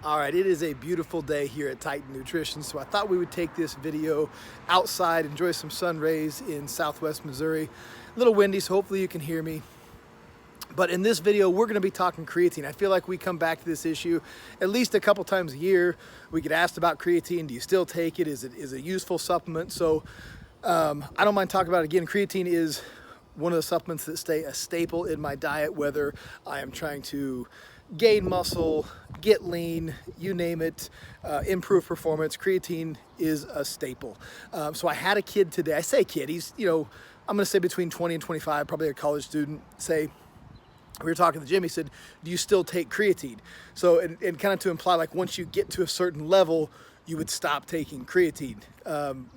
All right, it is a beautiful day here at Titan Nutrition, so I thought we would take this video outside, enjoy some sun rays in southwest Missouri. A little windy, so hopefully you can hear me. But in this video, we're going to be talking creatine. I feel like we come back to this issue at least a couple times a year. We get asked about creatine. Do you still take it? Is it a useful supplement? So I don't mind talking about it again. Creatine is one of the supplements that stay a staple in my diet, whether I am trying to gain muscle, get lean, you name it, improve performance. Creatine is a staple. So I had a kid today. I say kid, he's, I'm going to say between 20 and 25, probably a college student. Say, we were talking to Jim, he said, do you still take creatine? So, and kind of to imply like once you get to a certain level, you would stop taking creatine,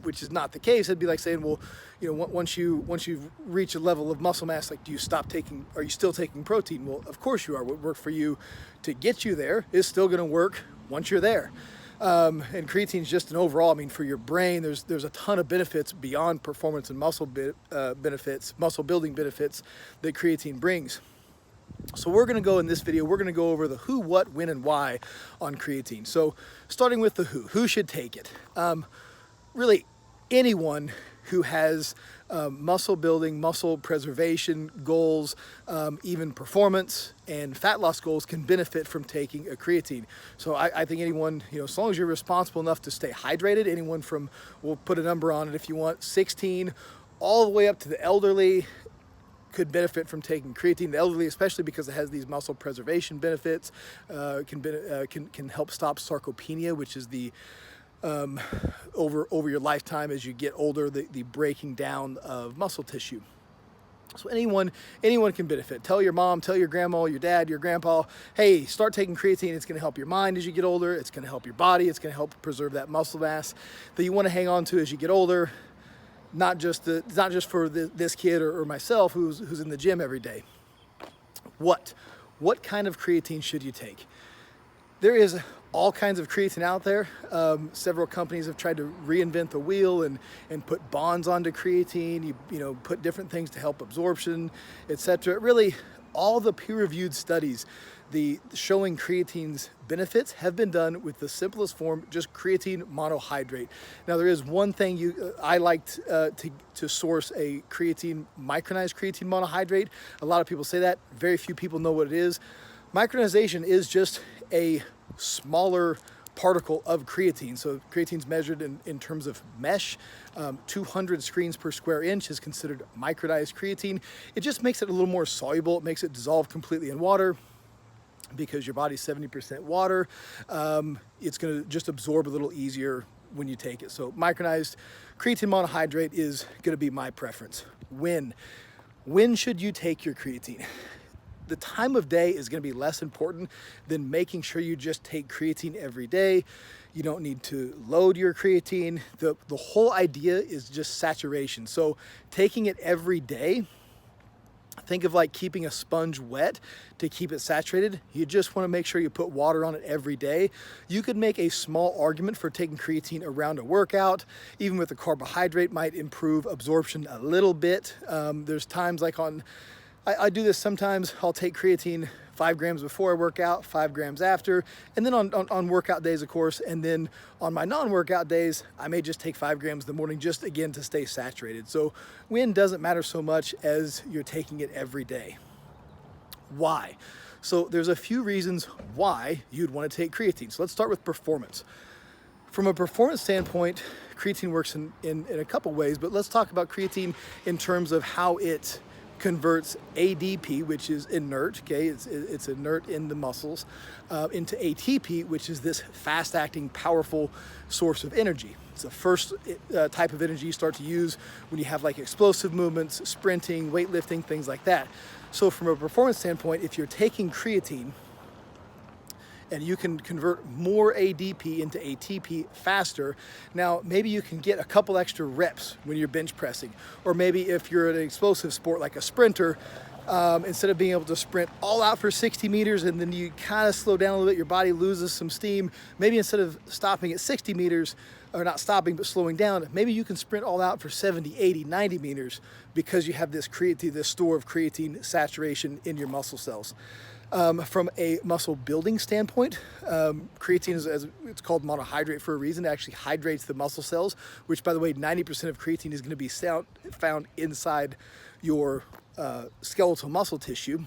which is not the case. It'd be like saying, well, once you reach a level of muscle mass, like, are you still taking protein? Well, of course you are. What worked for you to get you there is still going to work once you're there. And creatine is just an overall, for your brain, there's a ton of benefits beyond performance and muscle benefits, muscle building benefits that creatine brings. So we're going to go in this video, we're going to go over the who, what, when, and why on creatine. So starting with the who should take it? Really anyone who has muscle building, muscle preservation goals, even performance and fat loss goals can benefit from taking a creatine. So I think anyone, as long as you're responsible enough to stay hydrated, anyone from, we'll put a number on it if you want, 16 all the way up to the elderly, could benefit from taking creatine. The elderly, especially because it has these muscle preservation benefits, can help stop sarcopenia, which is the over your lifetime as you get older, the breaking down of muscle tissue. So anyone can benefit. Tell your mom, tell your grandma, your dad, your grandpa, hey, start taking creatine. It's going to help your mind as you get older. It's going to help your body. It's going to help preserve that muscle mass that you want to hang on to as you get older. Not just for this kid or myself who's in the gym every day. What kind of creatine should you take? There is all kinds of creatine out there. Several companies have tried to reinvent the wheel and put bonds onto creatine. You put different things to help absorption, etc. Really, all the peer-reviewed studies showing creatine's benefits have been done with the simplest form, just creatine monohydrate. Now there is one thing I liked to source a micronized creatine monohydrate. A lot of people say that. Very few people know what it is. Micronization is just a smaller particle of creatine. So creatine's measured in terms of mesh. 200 screens per square inch is considered micronized creatine. It just makes it a little more soluble. It makes it dissolve completely in water. Because your body's 70% water, it's going to just absorb a little easier when you take it. So micronized creatine monohydrate is going to be my preference. When should you take your creatine? The time of day is going to be less important than making sure you just take creatine every day. You don't need to load your creatine. The whole idea is just saturation. So taking it every day, think of like keeping a sponge wet to keep it saturated. You just want to make sure you put water on it every day. You could make a small argument for taking creatine around a workout. Even with the carbohydrate might improve absorption a little bit. There's times like I do this sometimes, I'll take creatine 5 grams before I work out, 5 grams after, and then on workout days, of course, and then on my non-workout days, I may just take 5 grams in the morning just again to stay saturated. So when doesn't matter so much as you're taking it every day. Why? So there's a few reasons why you'd want to take creatine. So let's start with performance. From a performance standpoint, creatine works in a couple ways, but let's talk about creatine in terms of how it converts ADP, which is inert, okay, it's inert in the muscles, into ATP, which is this fast-acting, powerful source of energy. It's the first type of energy you start to use when you have like explosive movements, sprinting, weightlifting, things like that. So from a performance standpoint, if you're taking creatine, and you can convert more ADP into ATP faster. Now, maybe you can get a couple extra reps when you're bench pressing, or maybe if you're an explosive sport like a sprinter, instead of being able to sprint all out for 60 meters and then you kind of slow down a little bit, your body loses some steam. Maybe instead of stopping at 60 meters, or not stopping but slowing down, maybe you can sprint all out for 70, 80, 90 meters because you have this store of creatine saturation in your muscle cells. From a muscle building standpoint, creatine is, as it's called, monohydrate for a reason. It actually hydrates the muscle cells, which, by the way, 90% of creatine is going to be found inside your skeletal muscle tissue.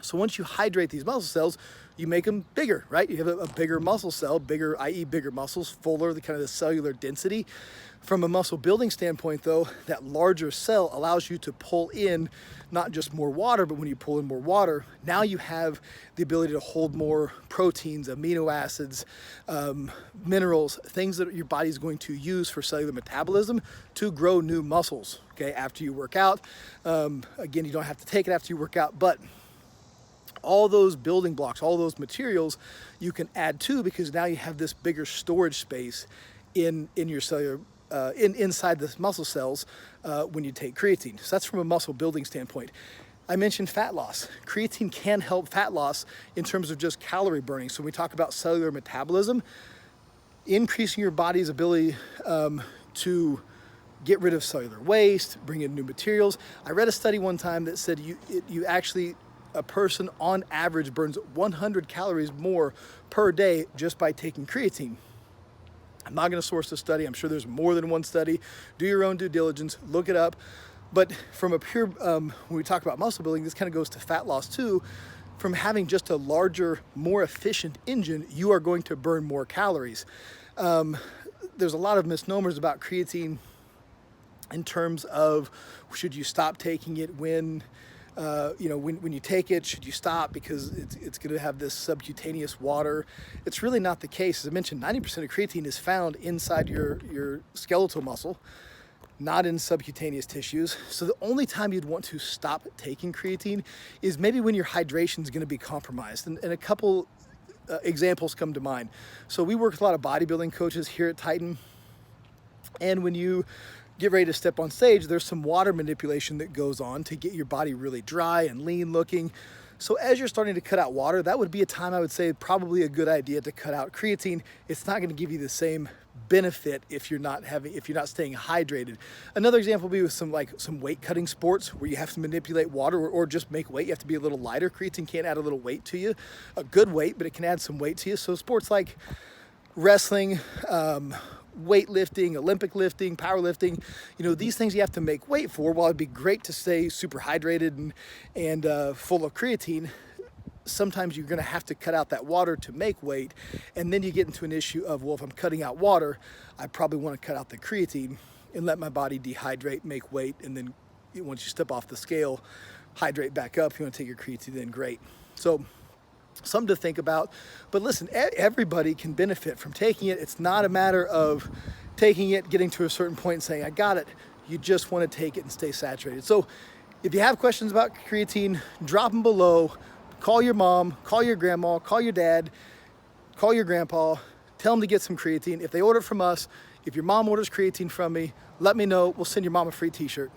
So once you hydrate these muscle cells, you make them bigger, right? You have a bigger muscle cell, bigger, i.e. bigger muscles, fuller, the kind of the cellular density. From a muscle building standpoint, though, that larger cell allows you to pull in not just more water, but when you pull in more water, now you have the ability to hold more proteins, amino acids, minerals, things that your body's going to use for cellular metabolism to grow new muscles, okay, after you work out. Again, you don't have to take it after you work out, but all those building blocks, all those materials you can add to, because now you have this bigger storage space in your cellular, inside the muscle cells when you take creatine. So that's from a muscle building standpoint. I mentioned fat loss. Creatine can help fat loss in terms of just calorie burning. So when we talk about cellular metabolism, increasing your body's ability to get rid of cellular waste, bring in new materials. I read a study one time that said you actually, a person on average burns 100 calories more per day just by taking creatine. I'm not going to source the study. I'm sure there's more than one study. Do your own due diligence, look it up. But from a pure, when we talk about muscle building, this kind of goes to fat loss too. From having just a larger, more efficient engine, you are going to burn more calories. There's a lot of misnomers about creatine in terms of should you stop taking it when you take it, should you stop because it's going to have this subcutaneous water? It's really not the case. As I mentioned, 90% of creatine is found inside your skeletal muscle, not in subcutaneous tissues. So the only time you'd want to stop taking creatine is maybe when your hydration is going to be compromised. And a couple examples come to mind. So we work with a lot of bodybuilding coaches here at Titan. And when you get ready to step on stage, there's some water manipulation that goes on to get your body really dry and lean looking. So as you're starting to cut out water, that would be a time I would say probably a good idea to cut out creatine. It's not going to give you the same benefit if you're not staying hydrated. Another example would be with some weight cutting sports where you have to manipulate water or just make weight. You have to be a little lighter. Creatine can add a little weight to you, a good weight, but it can add some weight to you. So sports like wrestling, weightlifting, Olympic lifting, powerlifting, these things you have to make weight for. While it'd be great to stay super hydrated and full of creatine, sometimes you're going to have to cut out that water to make weight. And then you get into an issue of, well, if I'm cutting out water, I probably want to cut out the creatine and let my body dehydrate, make weight, and then once you step off the scale, hydrate back up. If you want to take your creatine, then great. So something to think about. But listen, everybody can benefit from taking it. It's not a matter of taking it, getting to a certain point and saying, I got it. You just want to take it and stay saturated. So if you have questions about creatine, drop them below. Call your mom, call your grandma, call your dad, call your grandpa, tell them to get some creatine. If they order from us, if your mom orders creatine from me, let me know. We'll send your mom a free t-shirt.